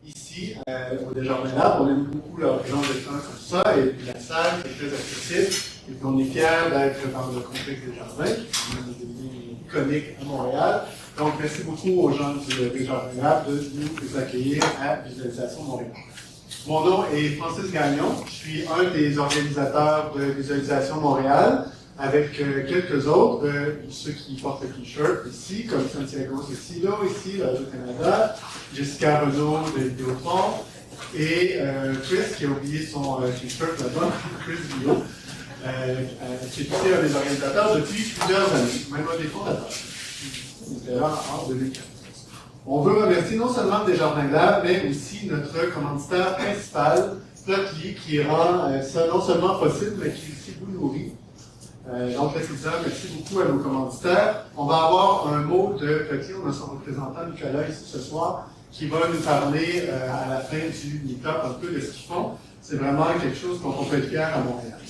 ici, au Desjardins Lab. On aime beaucoup leur présence de temps comme ça, et puis la salle est très accessible. Et puis on est fiers d'être dans le complexe Desjardins, qui est une ligne iconique à Montréal. Donc merci beaucoup aux gens du Desjardins Lab de nous accueillir à Visualisation Montréal. Mon nom est Francis Gagnon, je suis un des organisateurs de Visualisation Montréal, avec quelques autres, ceux qui portent le t-shirt ici, comme Santiago Cecilo, ici, Radio-Canada, Jessica Renaud de Vidéotron, et Chris, qui a oublié son t-shirt là-bas, Chris Guillaume, qui est aussi un des organisateurs depuis plusieurs années, même un des fondateurs. C'était là en 2015. On veut remercier non seulement Desjardins Lab, mais aussi notre commanditaire principal, Plotly, qui rend ça non seulement possible, mais qui aussi vous nourrit. Donc, merci beaucoup à nos commanditaires. On va avoir un mot de Plotly, on a son représentant Nicolas ici ce soir, qui va nous parler à la fin du meet-up un peu de ce qu'ils font. C'est vraiment quelque chose dont on peut être fier à Montréal.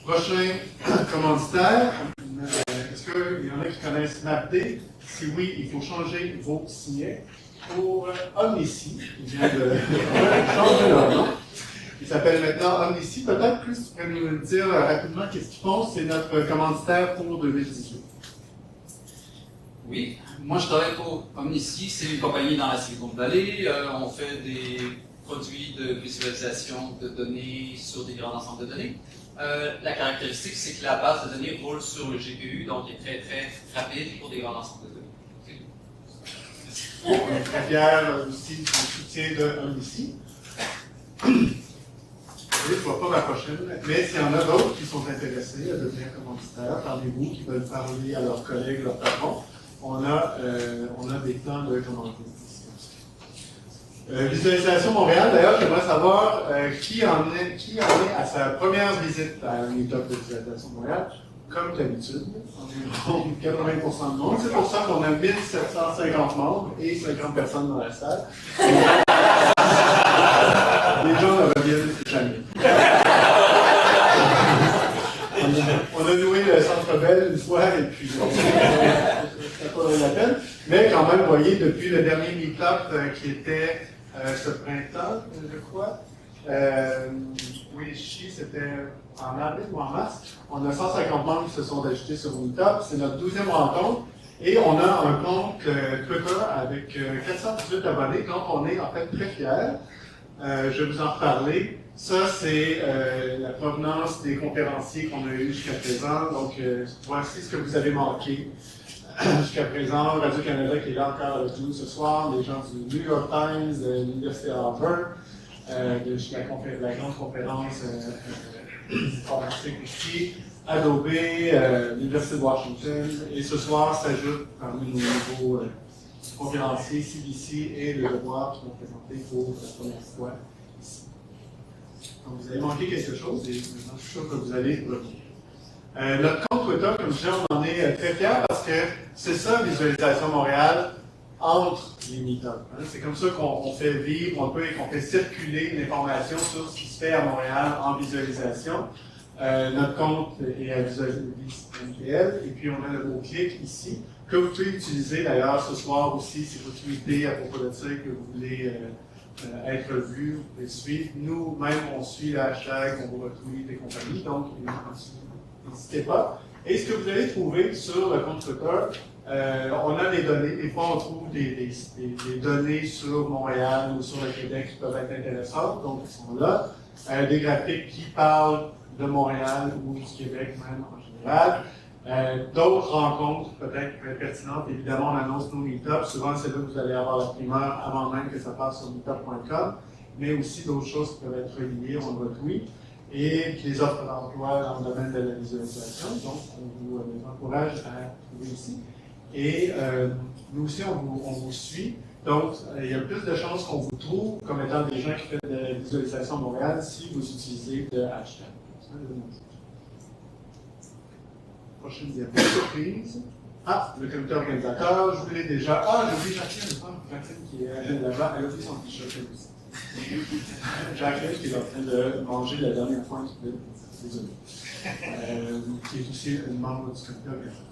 Prochain commanditaire, est-ce qu'il y en a qui connaissent Snapday? Si oui, il faut changer vos signets pour Omnici. Il vient de changer leur nom. Il s'appelle maintenant Omnici. Peut-être plus, tu pourrais nous dire rapidement qu'est-ce qu'ils font. C'est notre commanditaire pour 2018. Oui, moi je travaille pour Omnici. C'est une compagnie dans la Silicon Valley. On fait des produits de visualisation de données sur des grands ensembles de données. La caractéristique, c'est que la base de données roule sur le GPU, donc il est très très rapide pour des grands ensembles de données. On est très fiers aussi du soutien de Omnici. Je ne vois pas ma prochaine, mais s'il y en a d'autres qui sont intéressés à devenir commanditaires, parmi vous qui veulent parler à leurs collègues, leurs patrons, on a des temps de commanditaires. Visualisation Montréal, d'ailleurs, j'aimerais savoir qui en est à sa première visite à un meet-up de Visualisation Montréal. Comme d'habitude, environ 80% de monde. C'est pour ça qu'on a 1750 membres et 50 personnes dans la salle. Les gens ne reviennent jamais. On a loué le Centre Bell une fois et puis ça n'a pas valu la peine. Mais quand même, vous voyez, depuis le dernier meet-up qui était ce printemps, je crois, oui, c'était en avril ou en mars. On a 150 membres qui se sont ajoutés sur Meetup. C'est notre 12e rencontre. Et on a un compte Twitter avec 418 abonnés, donc on est en fait très fiers. Je vais vous en reparler. Ça, c'est la provenance des conférenciers qu'on a eus jusqu'à présent. Donc, voici ce que vous avez manqué jusqu'à présent. Radio-Canada qui est là encore avec nous ce soir, les gens du New York Times, de l'Université Harvard, de la grande conférence informatique ici, Adobe, l'Université de Washington, et ce soir s'ajoute parmi nos nouveaux conférenciers CBC et Le Devoir qui vont présenter pour la première fois ici. Donc vous avez manqué quelque chose et je suis sûr que vous allez revenir. Notre compte Twitter, comme je disais, on en est très fiers parce que c'est ça, Visualisation Montréal, entre les meet-ups. C'est comme ça qu'on fait vivre un peu et qu'on fait circuler l'information sur ce qui se fait à Montréal en visualisation. Notre compte est à Visualisation.pl et puis on a le mot-clic ici que vous pouvez utiliser d'ailleurs ce soir aussi si vous tweetez à propos de ça et que vous voulez être vu, vous pouvez suivre. Nous-mêmes, on suit le hashtag, on vous retweet et compagnie, donc n'hésitez pas. Et ce que vous allez trouver sur le compte Twitter, on a des données. Des fois, on trouve des données sur Montréal ou sur le Québec qui peuvent être intéressantes, donc ils sont là. Des graphiques qui parlent de Montréal ou du Québec même en général. D'autres rencontres peut-être pertinentes. Évidemment, on annonce nos meet-ups. Souvent, c'est là que vous allez avoir la primeur avant même que ça passe sur meetup.com. Mais aussi d'autres choses qui peuvent être reliées, on le retweet. Et puis les offres d'emploi dans le domaine de la visualisation. Donc, on vous encourage à trouver ici. Et nous aussi, on vous suit. Donc, il y a plus de chances qu'on vous trouve comme étant des gens qui font de la visualisation à Montréal si vous utilisez le hashtag. Prochaine diapo surprise. Ah, le comité organisateur, je voulais déjà. Ah, j'ai oublié Jacqueline, Jacqueline qui est là-bas, elle a oublié son t-shirt aussi. Jacqueline qui est en train de manger la dernière fois qui désolé. Qui est aussi une membre du comité organisateur.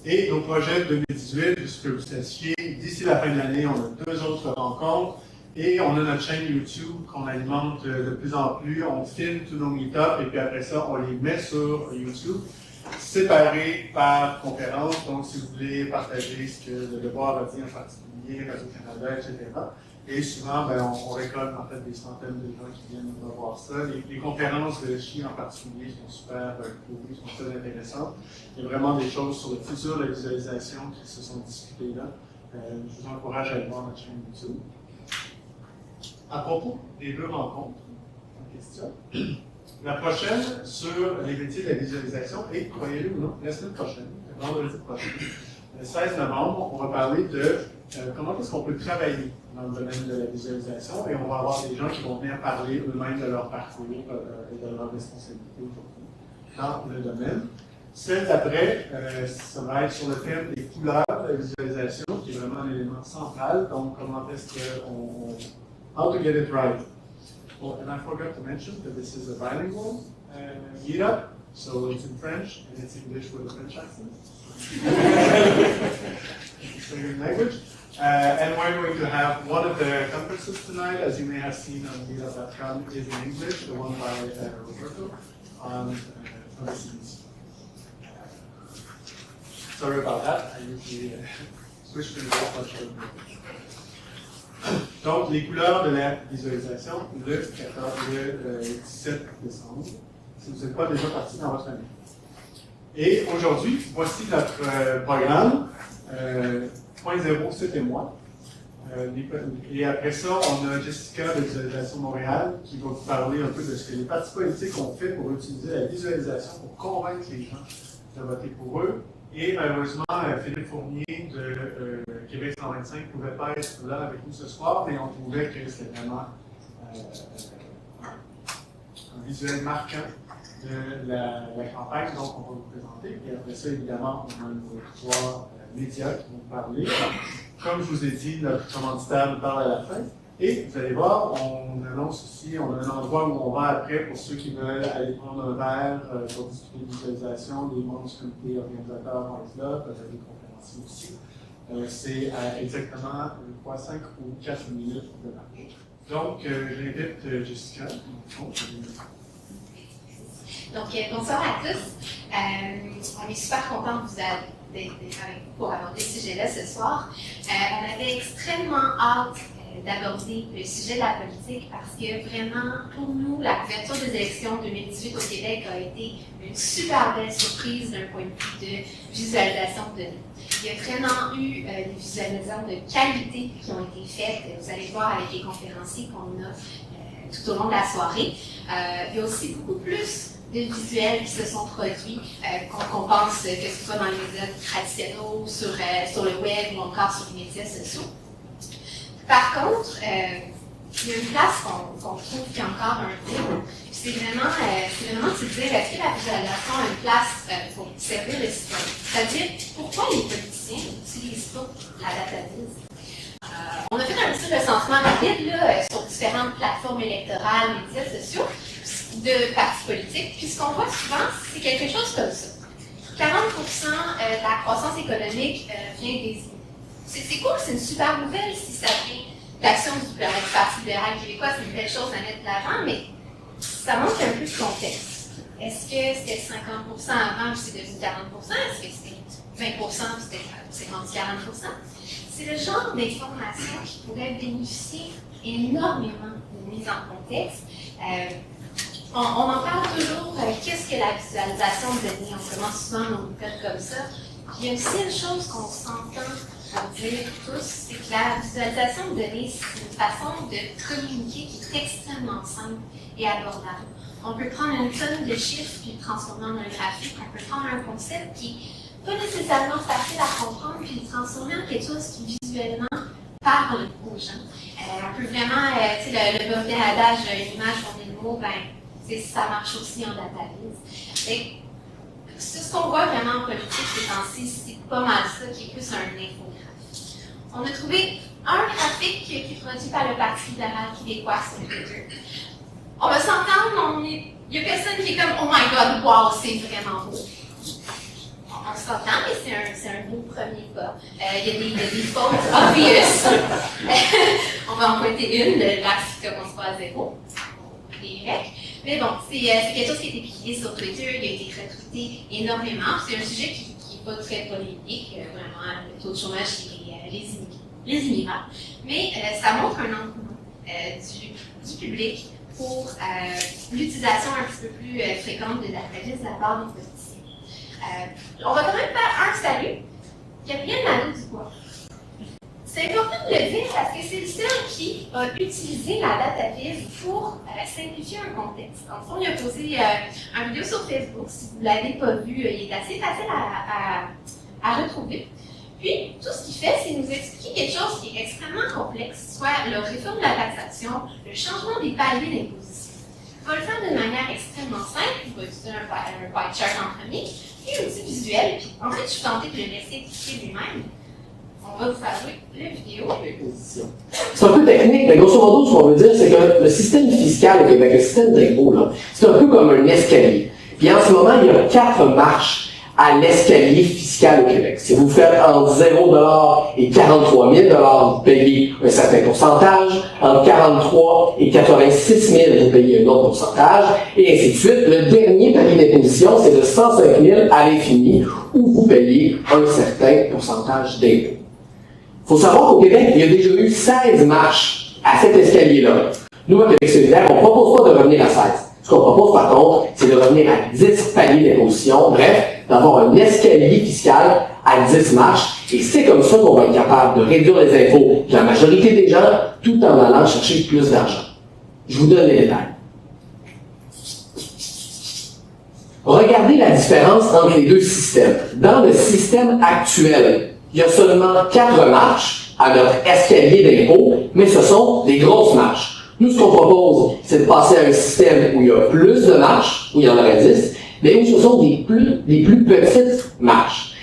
Et nos projets de 2018, puisque vous sachiez, d'ici la fin de l'année, on a 2 autres rencontres et on a notre chaîne YouTube qu'on alimente de plus en plus. On filme tous nos meet-ups et puis après ça, on les met sur YouTube, séparés par conférence. Donc, si vous voulez partager ce que le Devoir a dit en particulier, Radio-Canada, etc. Et souvent, on récolte en fait des centaines de gens qui viennent voir ça. Les conférences de Chi en particulier sont super cool, sont très intéressantes. Il y a vraiment des choses sur le futur de la visualisation qui se sont discutées là. Je vous encourage à aller voir notre chaîne YouTube. À propos des 2 rencontres en question, la prochaine sur les métiers de la visualisation est, croyez-le ou non, la semaine prochaine, vendredi prochain. Le 16 novembre, on va parler de comment est-ce qu'on peut travailler dans le domaine de la visualisation et on va avoir des gens qui vont venir parler eux-mêmes de leur parcours et de leurs responsabilités aujourd'hui dans le domaine. Celle d'après, ça va être sur le thème des couleurs de la visualisation, qui est vraiment un élément central. Donc, comment est-ce qu'on... How to get it right. Well, and I forgot to mention that this is a bilingual meetup, so it's in French and it's English with a French accent. It's a new language. And we're going to have one of the conferences tonight, as you may have seen on meetup.com, is in English, the one by Roberto on the CDC. Sorry about that, I usually switch to the much. Donc, les couleurs de la visualisation, le 17 décembre, si vous n'êtes pas déjà parti dans votre année. Et aujourd'hui, voici notre programme. Point 0, c'était moi. Et après ça, on a Jessica de Visualisation Montréal qui va vous parler un peu de ce que les partis politiques ont fait pour utiliser la visualisation pour convaincre les gens de voter pour eux. Et malheureusement, Philippe Fournier de Québec 125 ne pouvait pas être là avec nous ce soir, mais on trouvait que c'était vraiment un visuel marquant de la campagne, donc on va vous présenter. Et après ça, évidemment, on a nos 3 médias qui vont parler. Comme je vous ai dit, notre commanditaire nous parle à la fin. Et vous allez voir, on annonce aussi, on a un endroit où on va après pour ceux qui veulent aller prendre un verre pour discuter de visualisation, des membres du comité organisateur vont être là, peut-être des conférenciers aussi. C'est à exactement 5 ou 4 minutes de marche. Donc, j'invite Jessica. Donc, bonsoir à tous. On est super contents de vous d'être avec vous pour aborder ce sujet-là ce soir. On avait extrêmement hâte d'aborder le sujet de la politique parce que vraiment, pour nous, la couverture des élections 2018 au Québec a été une super belle surprise d'un point de vue de visualisation de données. Il y a vraiment eu des visualisations de qualité qui ont été faites. Vous allez voir avec les conférenciers qu'on a tout au long de la soirée. Il y a aussi beaucoup plus de visuels qui se sont produits, qu'on pense que ce soit dans les médias traditionnels, sur le web ou encore sur les médias sociaux. Par contre, il y a une place qu'on trouve qui est encore un peu. C'est vraiment de se dire est-ce que la visualisation a une place pour servir les citoyens? C'est-à-dire, pourquoi les politiciens n'utilisent pas la database? On a fait un petit recensement rapide là, sur différentes plateformes électorales, médias sociaux, de partis politiques. Puis ce qu'on voit souvent, c'est quelque chose comme ça. 40% de la croissance économique vient des... C'est cool, c'est une super nouvelle si ça vient d'action du Parti libéral québécois, c'est une belle chose à mettre de l'avant, mais ça manque un peu de contexte. Est-ce que c'était 50% avant, puis c'est devenu 40%? Est-ce que c'était 20%, puis c'est rendu 40%? C'est le genre d'information qui pourrait bénéficier énormément de mise en contexte. On en parle toujours, qu'est-ce que la visualisation de données? On commence souvent nos méthodes comme ça. Il y a aussi une chose qu'on s'entend à dire tous, c'est que la visualisation de données, c'est une façon de communiquer qui est extrêmement simple et abordable. On peut prendre une tonne de chiffres puis le transformer en un graphique. On peut prendre un concept qui n'est pas nécessairement facile à comprendre puis le transformer en quelque chose qui visuellement parle aux gens. On peut vraiment, tu sais, le mauvais adage, une image pour des mots, ça marche aussi en database. C'est ce qu'on voit vraiment en politique ces temps-ci, c'est pas mal ça qui est plus un infographe. On a trouvé un graphique qui est produit par le Parti libéral québécois sur Twitter. On va s'entendre, il n'y a personne qui est comme « Oh my God, wow, c'est vraiment beau ». on s'entend, mais c'est un beau premier pas. Il y a des fautes obvious. On va en pointer une, l'axe qui commence pas à 0. Mais bon, c'est quelque chose qui a été publié sur Twitter, il a été retweeté énormément. C'est un sujet qui n'est pas très polémique, vraiment, le taux de chômage chez les immigrants. Mais ça montre un engouement du public pour l'utilisation un petit peu plus fréquente de la police de la part des politiciens. On va quand même faire un salut. Gabriel Nadeau-Dubois. C'est important de le dire parce que c'est le seul qui a utilisé la database pour simplifier un contexte. En fond, il a posé une vidéo sur Facebook. Si vous ne l'avez pas vu, il est assez facile à retrouver. Puis, tout ce qu'il fait, c'est nous expliquer quelque chose qui est extrêmement complexe, soit la réforme de la taxation, le changement des paliers d'imposition. Il va le faire d'une manière extrêmement simple. Il va utiliser un pie chart en premier, puis un outil visuel. Puis, en fait, je suis tentée de le laisser expliquer lui-même. On va vous faire jouer la vidéo. C'est un peu technique, mais grosso modo, ce qu'on veut dire, c'est que le système fiscal au Québec, le système d'impôt, c'est un peu comme un escalier. Puis en ce moment, il y a 4 marches à l'escalier fiscal au Québec. Si vous faites entre 0$ et 43 000 $, vous payez un certain pourcentage. Entre 43 et 86 000, vous payez un autre pourcentage. Et ainsi de suite. Le dernier palier d'imposition, c'est de 105 000 à l'infini, où vous payez un certain pourcentage d'impôt. Il faut savoir qu'au Québec, il y a déjà eu 16 marches à cet escalier-là. Nous, à Québec solidaire, on ne propose pas de revenir à 16. Ce qu'on propose, par contre, c'est de revenir à 10 paliers d'imposition. Bref, d'avoir un escalier fiscal à 10 marches. Et c'est comme ça qu'on va être capable de réduire les impôts de la majorité des gens, tout en allant chercher plus d'argent. Je vous donne les détails. Regardez la différence entre les deux systèmes. Dans le système actuel, il y a seulement 4 marches à notre escalier d'impôt, mais ce sont des grosses marches. Nous, ce qu'on propose, c'est de passer à un système où il y a plus de marches, où il y en aurait 10, mais où ce sont des plus petites marches.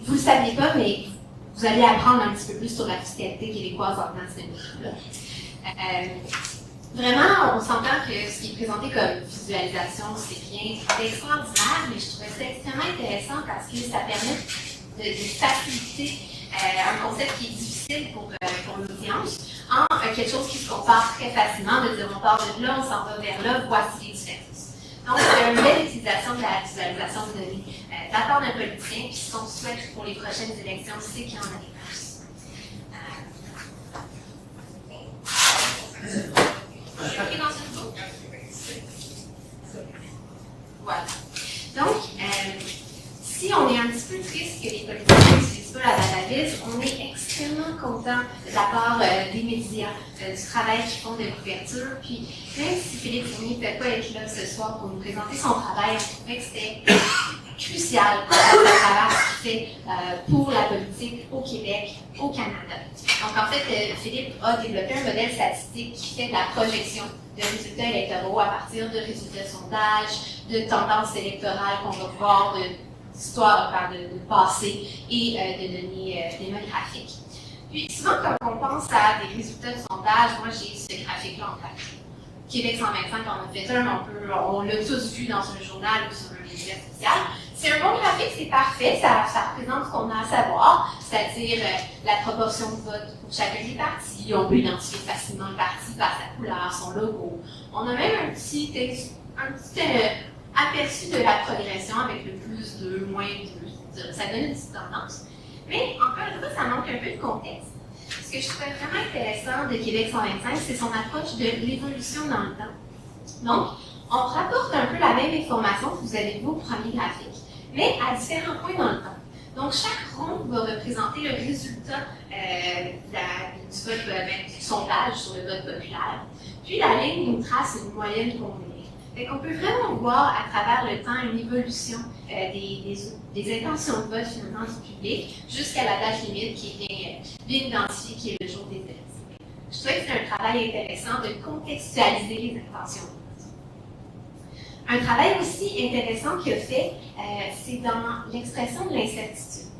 Vous ne le saviez pas, mais vous allez apprendre un petit peu plus sur la fiscalité québécoise en dans ce livre-là. Vraiment, on s'entend que ce qui est présenté comme visualisation, c'est bien, c'est extraordinaire, mais je trouvais ça extrêmement intéressant parce que ça permet de faciliter un concept qui est difficile pour l'audience en quelque chose qui se compare très facilement, de dire on part de là, on s'en va vers là, voici les différences. Donc, une belle utilisation de la visualisation de données de la part d'un politicien, puis ce qu'on souhaite pour les prochaines élections, c'est qu'il y en a des plus. Voilà. Donc, si on est un petit peu triste que les politiciens n'utilisent pas la database, on est extrêmement content de la part des médias, du travail qu'ils font de couverture. Puis, même si Philippe Fournier ne peut pas être là ce soir pour nous présenter son travail, on trouvait que c'était crucial pour le travail qu'il fait pour la politique au Québec, au Canada. Donc, en fait, Philippe a développé un modèle statistique qui fait de la projection de résultats électoraux à partir de résultats de sondage, de tendances électorales qu'on va voir, d'histoire de passé et de données démographiques. Puis, souvent, quand on pense à des résultats de sondage, moi, j'ai ce graphique-là en tête. Québec 125, on a fait on l'a tous vu dans un journal ou sur un média social. C'est un bon graphique, c'est parfait, ça représente ce qu'on a à savoir, c'est-à-dire la proportion de vote pour chacun des partis. On peut identifier facilement le parti par sa couleur, son logo. On a même un petit aperçu de la progression avec le plus 2, moins 2. Ça donne une petite tendance. Mais encore une fois, ça manque un peu de contexte. Ce que je trouvais vraiment intéressant de Québec 125, c'est son approche de l'évolution dans le temps. Donc, on rapporte un peu la même information que vous avez vu au premier graphique, mais à différents points dans le temps. Donc, chaque ronde va représenter le résultat du vote, du sondage sur le vote populaire. Puis, la ligne nous trace une moyenne combinée. Fait qu'on peut vraiment voir à travers le temps une évolution des intentions de vote finalement du public jusqu'à la date limite qui est bien identifiée, qui est le jour des élections. Je trouvais que c'est un travail intéressant de contextualiser les intentions de vote. Un travail aussi intéressant qu'il a fait, c'est dans l'expression de l'incertitude.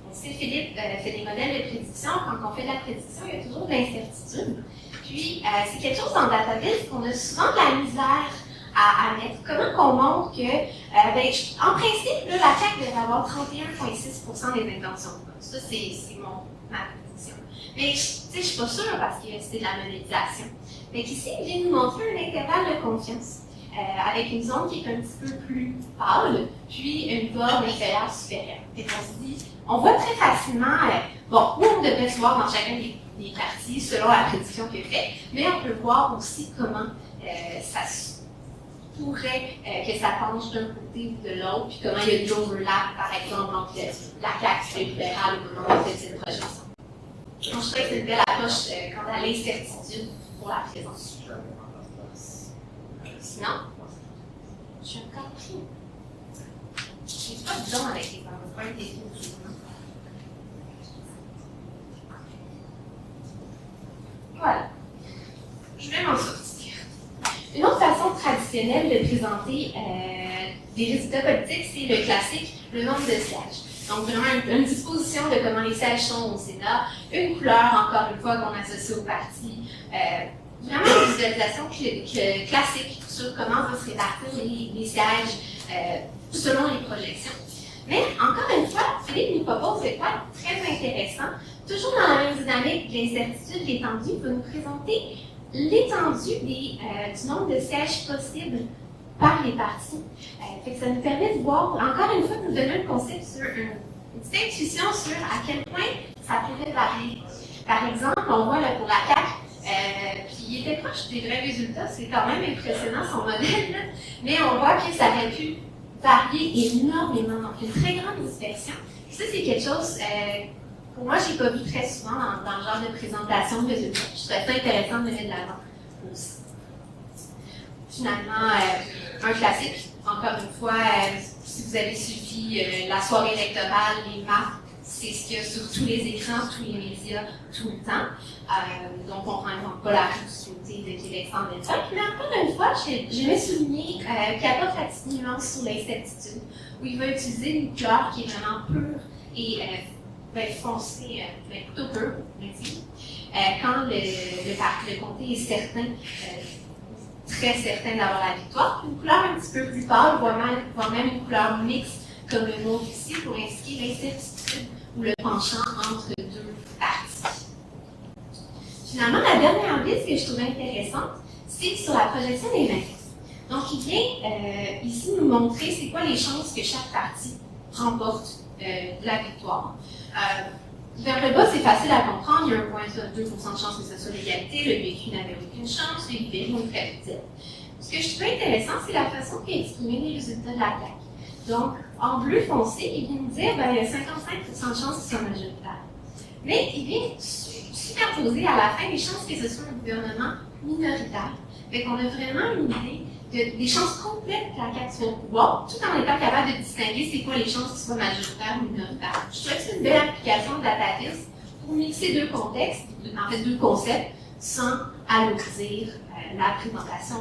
On sait, Philippe fait des modèles de prédiction. Quand on fait de la prédiction, il y a toujours de l'incertitude. Puis, c'est quelque chose dans le database qu'on a souvent de la misère à mettre. Comment qu'on montre que, en principe, là, la CAQ devrait avoir 31,6% des intentions de vote. Ça, c'est ma position. Mais je suis pas sûre parce que c'est de la modélisation. Fait qu'ici, il vient nous montrer un intervalle de confiance avec une zone qui est un petit peu plus pâle, puis une borne inférieure supérieure. Fait qu'on se dit, on voit très facilement, où on devrait se voir dans chacun des parties selon la prédiction qu'il fait, mais on peut voir aussi comment ça pourrait que ça penche d'un côté ou de l'autre, puis comment il y a de l'overlap, par exemple, entre la CAQ libérale au moment de cette projection. Donc, je trouvais que c'est une belle approche quant à l'incertitude pour la présence. Sinon, je suis encore pris. Je n'ai pas de don avec les PowerPoint et tout. Voilà. Je vais m'en sortir. Une autre façon traditionnelle de présenter des résultats politiques, c'est le classique, le nombre de sièges. Donc, vraiment une disposition de comment les sièges sont au Sénat, une couleur, encore une fois, qu'on associe au parti. Vraiment une visualisation classique sur comment va se répartir les sièges selon les projections. Mais, encore une fois, Philippe nous propose de quoi très intéressant. Toujours dans la même dynamique de l'incertitude, l'étendue, il va nous présenter l'étendue du nombre de sièges possibles par les partis. Fait que ça nous permet de voir, encore une fois, de nous donner un concept sur une petite intuition sur à quel point ça pourrait varier. Par exemple, on voit là, pour la CAQ, puis il était proche des vrais résultats, c'est quand même impressionnant son modèle, là, mais on voit que ça aurait pu varier énormément, donc une très grande dispersion. Ça, c'est quelque chose, pour moi, je n'ai pas vu très souvent dans le genre de présentation de résultats. Je trouvais ça intéressant de le mettre de l'avant aussi. Finalement, un classique, encore une fois, si vous avez suivi la soirée électorale, les maps, c'est ce qu'il y a sur tous les écrans, tous les médias, tout le temps. Donc, on ne prend pas la responsabilité de Québec sans l'époque. Mais encore une fois, j'aimais souligner qu'il apporte la petite nuance sur l'incertitude, où il va utiliser une couleur qui est vraiment pure et foncée, plutôt pure, quand le comté est certain, très certain d'avoir la victoire. Une couleur un petit peu plus pâle, voire même une couleur mixte, comme le montre ici, pour indiquer l'incertitude ou le penchant entre deux parties. Finalement, la dernière liste que je trouvais intéressante, c'est sur la projection des maîtresses. Donc, il vient ici nous montrer c'est quoi les chances que chaque parti remporte la victoire. Vers le bas, c'est facile à comprendre. Il y a 1,2% de chance que ce soit l'égalité. Le PQ n'avait aucune chance. Les libéraux ont très vite. Ce que je trouve intéressant, c'est la façon qu'il a exprimé les résultats de la CAQ. Donc, en bleu foncé, il vient nous dire il y a 55% de chances qu'ils soient majoritaires. Mais il vient superposer à la fin les chances que ce soit un gouvernement minoritaire. Fait qu'on a vraiment une idée des chances complètes que la CAQ soit au pouvoir, tout en étant capable de distinguer c'est quoi les chances qu'ils soient majoritaires ou minoritaires. Je trouvais que c'est une belle application de DataVis pour mixer deux contextes, en fait deux concepts, sans alourdir la présentation.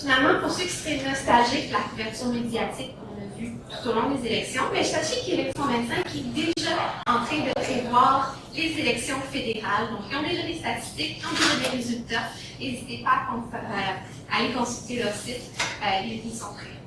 Finalement, pour ceux qui seraient nostalgiques de la couverture médiatique qu'on a vue tout au long des élections, sachez qu'Élection 25 est déjà en train de prévoir les élections fédérales. Donc, ils ont déjà des statistiques, ils ont déjà des résultats. N'hésitez pas à aller consulter leur site, ils sont prêts.